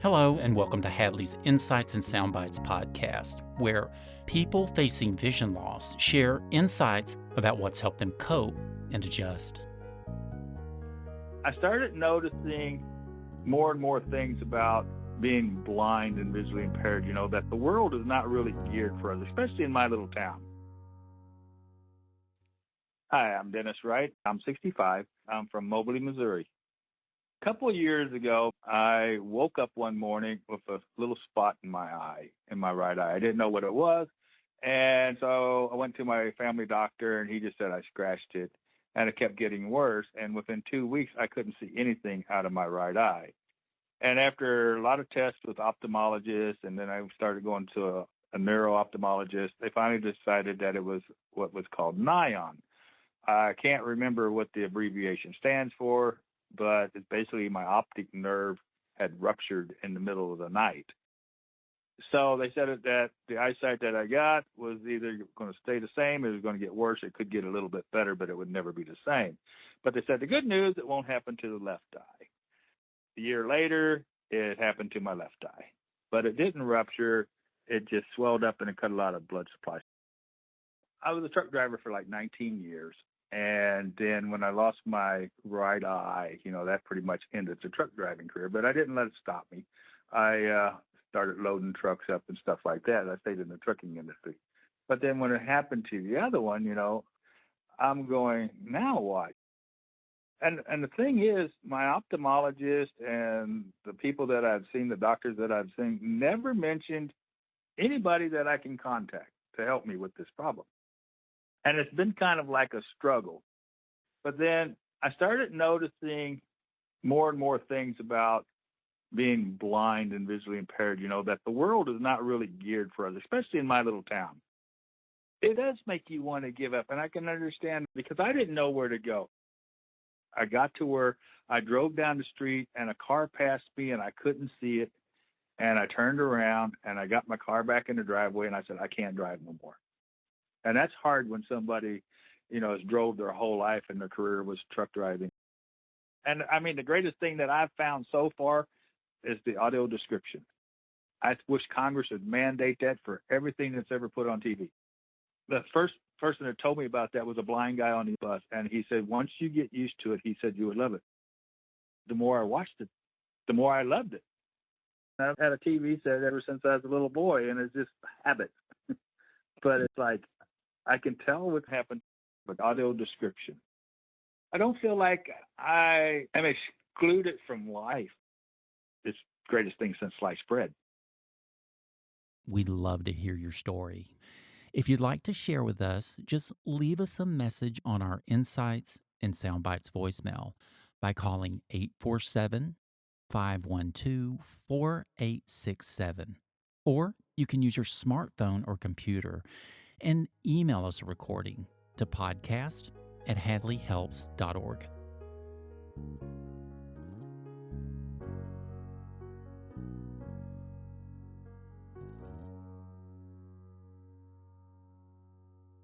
Hello, and welcome to Hadley's Insights and Soundbites podcast, where people facing vision loss share insights about what's helped them cope and adjust. I started noticing more and more things about being blind and visually impaired, that the world is not really geared for us, especially in my little town. Hi, I'm Dennis Wright. I'm 65. I'm from Moberly, Missouri. A couple of years ago, I woke up one morning with a little spot in my eye, in my right eye. I didn't know what it was. And so I went to my family doctor, and he just said I scratched it. And it kept getting worse. And within 2 weeks, I couldn't see anything out of my right eye. And after a lot of tests with ophthalmologists, and then I started going to a neuro-ophthalmologist, they finally decided that it was what was called NION. I can't remember what the abbreviation stands for, but it's basically my optic nerve had ruptured in the middle of the night. So they said that the eyesight that I got was either going to stay the same, it was going to get worse, it could get a little bit better, but it would never be the same. But they said the good news, it won't happen to the left eye. A year later, it happened to my left eye. But it didn't rupture, it just swelled up and it cut a lot of blood supply. I was a truck driver for like 19 years. And then when I lost my right eye, that pretty much ended the truck driving career. But I didn't let it stop me. I started loading trucks up and stuff like that. I stayed in the trucking industry. But then when it happened to the other one, I'm going, now what? And the thing is, my ophthalmologist and the people that I've seen, the doctors that I've seen, never mentioned anybody that I can contact to help me with this problem. And it's been kind of like a struggle. But then I started noticing more and more things about being blind and visually impaired, that the world is not really geared for us, especially in my little town. It does make you want to give up, and I can understand because I didn't know where to go. I got to where I drove down the street, and a car passed me, and I couldn't see it, and I turned around, and I got my car back in the driveway, and I said, I can't drive no more. And that's hard when somebody, has drove their whole life and their career was truck driving. And, the greatest thing that I've found so far is the audio description. I wish Congress would mandate that for everything that's ever put on TV. The first person that told me about that was a blind guy on the bus, and he said, once you get used to it, he said, you would love it. The more I watched it, the more I loved it. I've had a TV set ever since I was a little boy, and it's just habit. But it's like, I can tell what happened with audio description. I don't feel like I am excluded from life. It's the greatest thing since sliced bread. We'd love to hear your story. If you'd like to share with us, just leave us a message on our Insights and Soundbites voicemail by calling 847-512-4867. Or you can use your smartphone or computer and email us a recording to podcast@hadleyhelps.org.